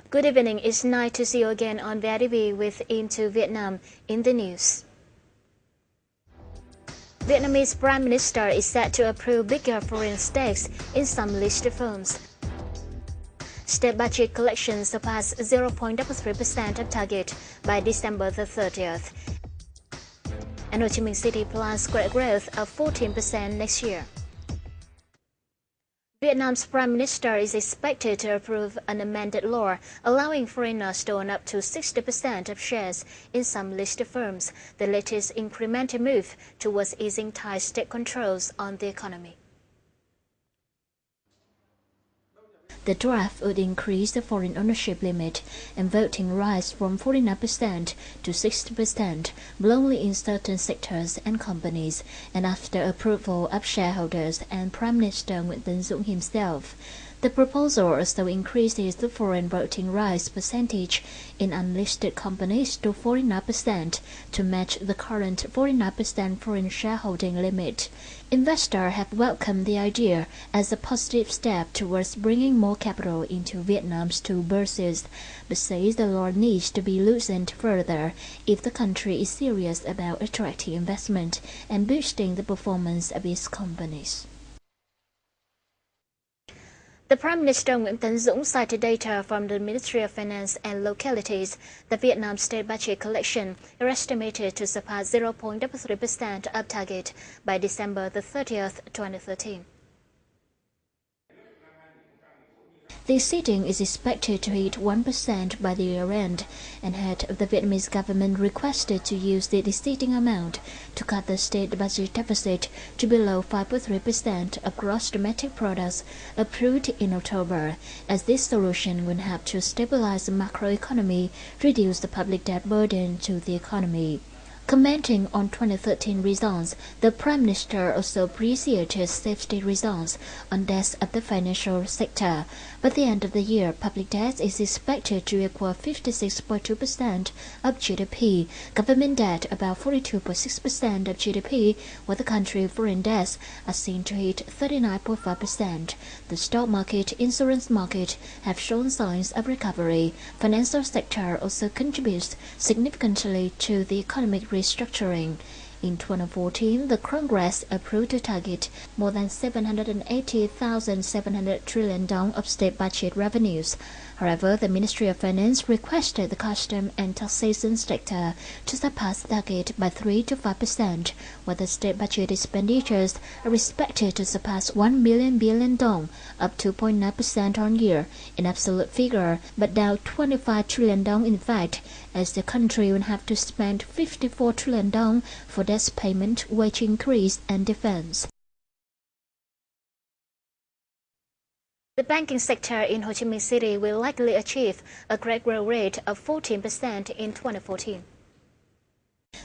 Good evening. It's nice to see you again on VITV with Into Vietnam in the news. Vietnamese Prime Minister is set to approve bigger foreign stakes in some listed firms. State budget collection surpassed 0.3% of target by December the 30th. And Ho Chi Minh City plans great growth of 14% next year. Vietnam's Prime Minister is expected to approve an amended law allowing foreigners to own up to 60% of shares in some listed firms, the latest incremental move towards easing tight state controls on the economy. The draft would increase the foreign ownership limit and voting rights from 49% to 60%, but only in certain sectors and companies, and after approval of shareholders and Prime Minister Nguyễn Tấn Dũng himself. The proposal also increases the foreign voting rights percentage in unlisted companies to 49% to match the current 49% foreign shareholding limit. Investors have welcomed the idea as a positive step towards bringing more capital into Vietnam's two bourses, but says the law needs to be loosened further if the country is serious about attracting investment and boosting the performance of its companies. The Prime Minister Nguyễn Tấn Dũng cited data from the Ministry of Finance and Localities that Vietnam's state budget collection is estimated to surpass 0.3% of target by December the 30th, 2013. The exceeding is expected to hit 1% by the year end, and head of the Vietnamese government requested to use the exceeding amount to cut the state budget deficit to below 5.3% of gross domestic products approved in October, as this solution would help to stabilize the macroeconomy, reduce the public debt burden to the economy. Commenting on 2013 results, the Prime Minister also appreciated safety results on debts of the financial sector. By the end of the year, public debt is expected to equal 56.2% of GDP, government debt about 42.6% of GDP, while the country's foreign debts are seen to hit 39.5%. The stock market, insurance market have shown signs of recovery. Financial sector also contributes significantly to the economic restructuring. In 2014, the Congress approved to target more than 780,700 trillion dong of state budget revenues. However, the Ministry of Finance requested the custom and taxation sector to surpass the target by 3 to 5%, while the state budget expenditures are expected to surpass 1 billion dong, up 2.9% on year in absolute figure, but down 25 trillion dong in fact, as the country will have to spend 54 trillion dong for debt payment, wage increase, and defense. The banking sector in Ho Chi Minh City will likely achieve a great growth rate of 14% in 2014.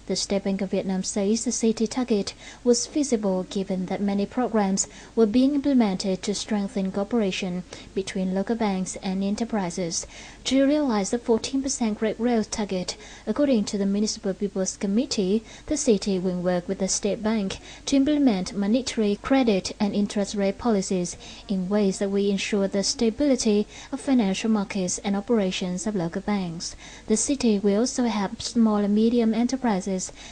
The State Bank of Vietnam says the city target was feasible given that many programs were being implemented to strengthen cooperation between local banks and enterprises. To realize the 14% great growth target, according to the Municipal People's Committee, the city will work with the State Bank to implement monetary, credit, and interest rate policies in ways that will ensure the stability of financial markets and operations of local banks. The city will also help small and medium enterprises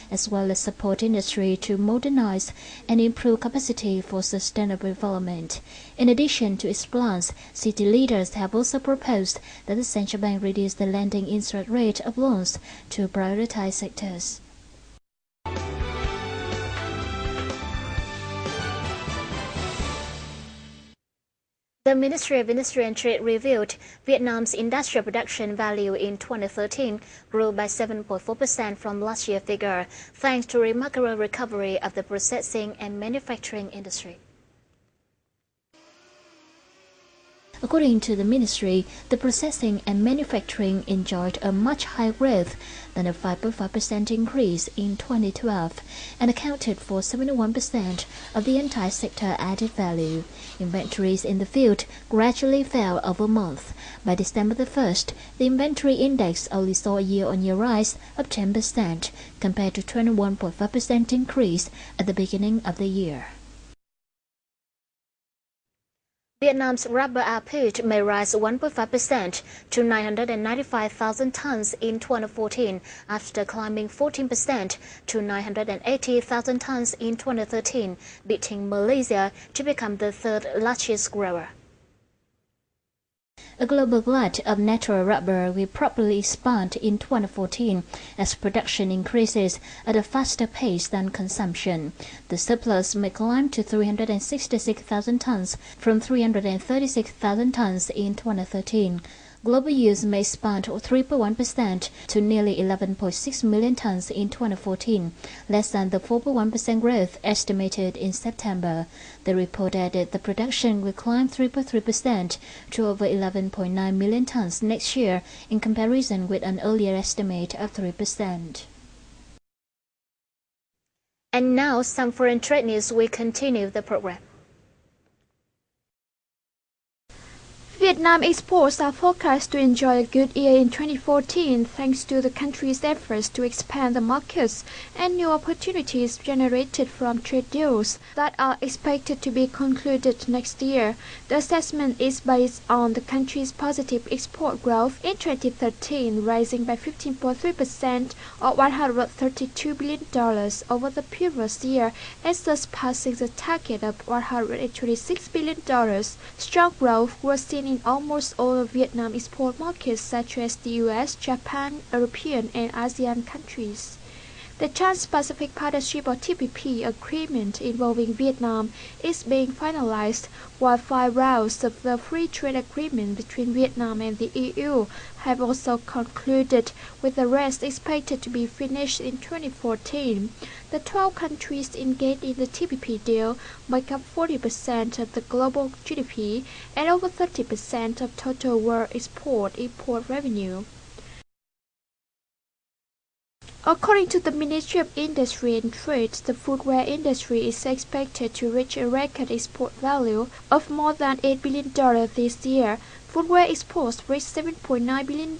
as well as support industry to modernize and improve capacity for sustainable development. In addition to its plans, city leaders have also proposed that the central bank reduce the lending interest rate of loans to prioritized sectors. The Ministry of Industry and Trade revealed Vietnam's industrial production value in 2013 grew by 7.4% from last year's figure, thanks to remarkable recovery of the processing and manufacturing industry. According to the ministry, the processing and manufacturing enjoyed a much higher growth than a 5.5% increase in 2012 and accounted for 71% of the entire sector added value. Inventories in the field gradually fell over a month. By December the 1st, the inventory index only saw a year-on-year rise of 10% compared to 21.5% increase at the beginning of the year. Vietnam's rubber output may rise 1.5% to 995,000 tons in 2014 after climbing 14% to 980,000 tons in 2013, beating Malaysia to become the third largest grower. A global glut of natural rubber will probably expand in 2014 as production increases at a faster pace than consumption. The surplus may climb to 366,000 tons from 336,000 tons in 2013. Global use may expand 3.1% to nearly 11.6 million tons in 2014, less than the 4.1% growth estimated in September. The report added the production will climb 3.3% to over 11.9 million tons next year in comparison with an earlier estimate of 3%. And now some foreign trade news will continue the program. Vietnam exports are forecast to enjoy a good year in 2014 thanks to the country's efforts to expand the markets and new opportunities generated from trade deals that are expected to be concluded next year. The assessment is based on the country's positive export growth in 2013, rising by 15.3% or $132 billion over the previous year, and thus passing the target of $126 billion. Strong growth was seen in almost all of Vietnam export markets such as the US, Japan, European and ASEAN countries. The Trans-Pacific Partnership or TPP agreement involving Vietnam is being finalized, while 5 rounds of the free trade agreement between Vietnam and the EU have also concluded, with the rest expected to be finished in 2014. The 12 countries engaged in the TPP deal make up 40% of the global GDP and over 30% of total world export-import revenue. According to the Ministry of Industry and Trade, the footwear industry is expected to reach a record export value of more than $8 billion this year. Footwear exports reached $7.9 billion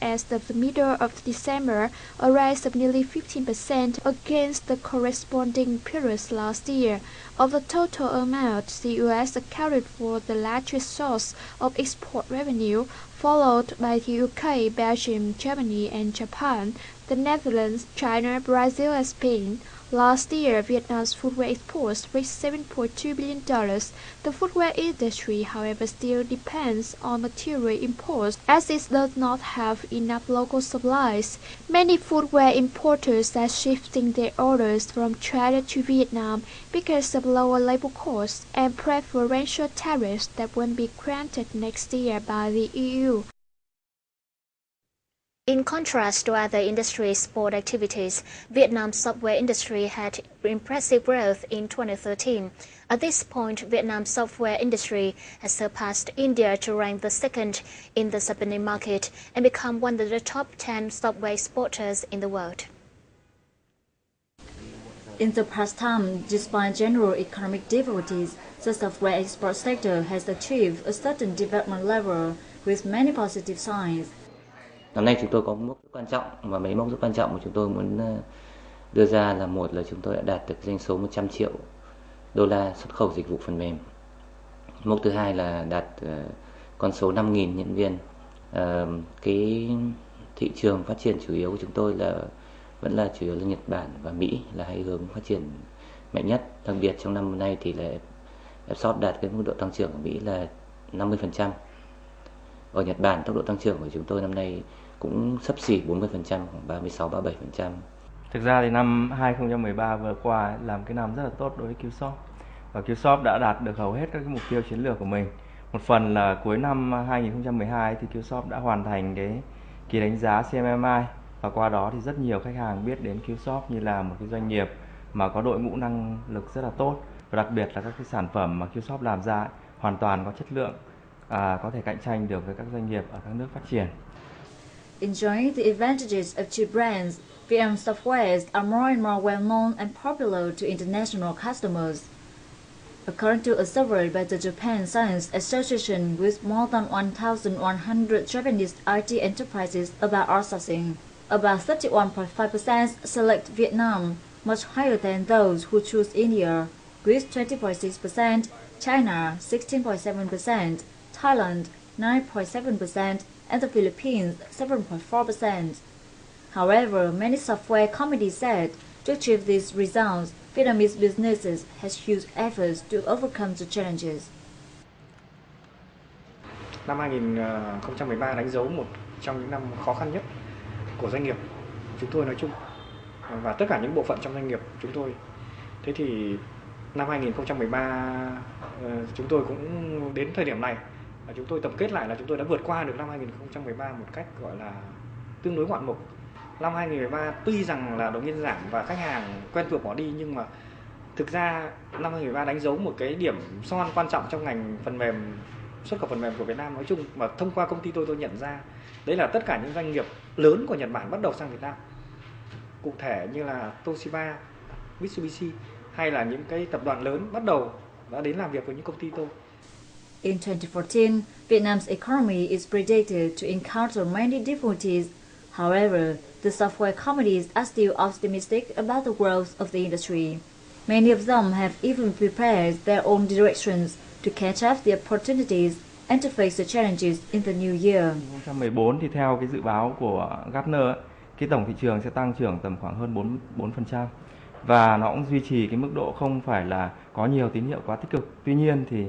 as of the middle of December, a rise of nearly 15% against the corresponding period last year. Of the total amount, the US accounted for the largest source of export revenue, followed by the UK, Belgium, Germany and Japan, the Netherlands, China, Brazil and Spain. Last year, Vietnam's footwear exports reached $7.2 billion. The footwear industry, however, still depends on material imports as it does not have enough local supplies. Many footwear importers are shifting their orders from China to Vietnam because of lower labor costs and preferential tariffs that won't be granted next year by the EU. In contrast to other industry export activities, Vietnam's software industry had impressive growth in 2013. At this point, Vietnam's software industry has surpassed India to rank the second in the Japanese market and become one of the top 10 software exporters in the world. In the past time, despite general economic difficulties, the software export sector has achieved a certain development level with many positive signs. Năm nay chúng tôi có mốc rất quan trọng và mấy mốc rất quan trọng mà chúng tôi muốn đưa ra là một là chúng tôi đã đạt được doanh số 100 triệu đô la xuất khẩu dịch vụ phần mềm. Mốc thứ hai là đạt con số 5.000 nhân viên. Cái thị trường phát triển chủ yếu của chúng tôi vẫn là chủ yếu là Nhật Bản và Mỹ là hai hướng phát triển mạnh nhất. Đặc biệt trong năm nay thì là export đạt cái mức độ tăng trưởng của Mỹ là 50%. Ở Nhật Bản tốc độ tăng trưởng của chúng tôi năm nay cũng xấp xỉ 40%, khoảng 36-37%. Thực ra thì năm 2013 vừa qua làm cái năm rất là tốt đối với Qshop. Và Qshop đã đạt được hầu hết các cái mục tiêu chiến lược của mình. Một phần là cuối năm 2012 thì Qshop đã hoàn thành cái kỳ đánh giá CMMI. Và qua đó thì rất nhiều khách hàng biết đến Qshop như là một cái doanh nghiệp mà có đội ngũ năng lực rất là tốt. Và đặc biệt là các cái sản phẩm mà Qshop làm ra hoàn toàn có chất lượng, có thể cạnh tranh được với các doanh nghiệp ở các nước phát triển. Enjoying the advantages of two brands, VM softwares are more and more well-known and popular to international customers. According to a survey by the Japan Science Association with more than 1,100 Japanese IT enterprises about outsourcing, about 31.5% select Vietnam, much higher than those who choose India, with 20.6%, China 16.7%, Thailand 9.7%, and the Philippines 7.4%. However, many software companies said to achieve these results, Vietnamese businesses has huge efforts to overcome the challenges. Năm 2013 đánh dấu một trong những năm khó khăn nhất của doanh nghiệp chúng tôi nói chung và tất cả những bộ phận trong doanh nghiệp chúng tôi. Thế thì năm 2013 chúng tôi cũng đến thời điểm này và chúng tôi tổng kết lại là chúng tôi đã vượt qua được năm 2013 một cách gọi là tương đối ngoạn mục. Năm 2013 tuy rằng là đồng nhân giảm và khách hàng quen thuộc bỏ đi, nhưng mà thực ra năm 2013 đánh dấu một cái điểm son quan trọng trong ngành phần mềm, xuất khẩu phần mềm của Việt Nam nói chung, mà thông qua công ty tôi nhận ra đấy là tất cả những doanh nghiệp lớn của Nhật Bản bắt đầu sang Việt Nam, cụ thể như là Toshiba, Mitsubishi hay là những cái tập đoàn lớn bắt đầu đã đến làm việc với những công ty tôi. In 2014, Vietnam's economy is predicted to encounter many difficulties. However, the software companies are still optimistic about the growth of the industry. Many of them have even prepared their own directions to catch up the opportunities and to face the challenges in the new year. 2014 thì theo cái dự báo của Gartner, cái tổng thị trường sẽ tăng trưởng tầm khoảng hơn 4%. Và nó cũng duy trì cái mức độ không phải là có nhiều tín hiệu quá tích cực. Tuy nhiên thì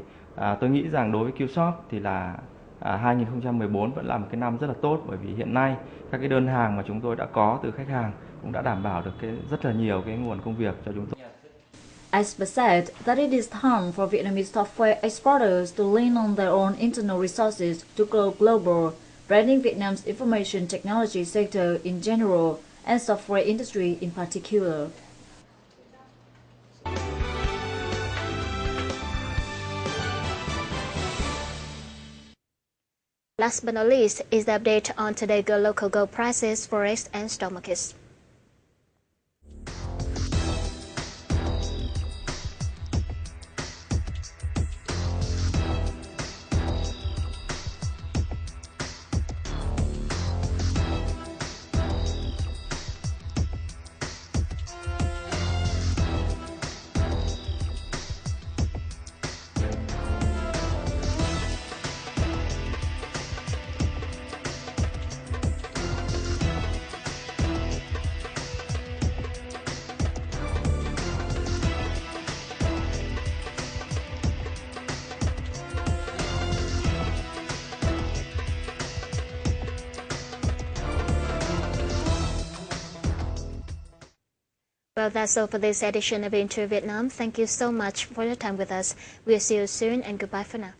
tôi nghĩ rằng đối với Qshop thì là 2014 vẫn là một cái năm rất là tốt, bởi vì hiện nay các cái đơn hàng mà chúng tôi đã có từ khách hàng cũng đã đảm bảo được rất là nhiều cái nguồn công việc cho chúng tôi. Expert said that it is time for Vietnamese software exporters to lean on their own internal resources to grow global, branding Vietnam's information technology sector in general and software industry in particular. Last but not least is the update on today's local gold prices, forex, and stock markets. Well, that's all for this edition of Into Vietnam. Thank you so much for your time with us. We'll see you soon, and goodbye for now.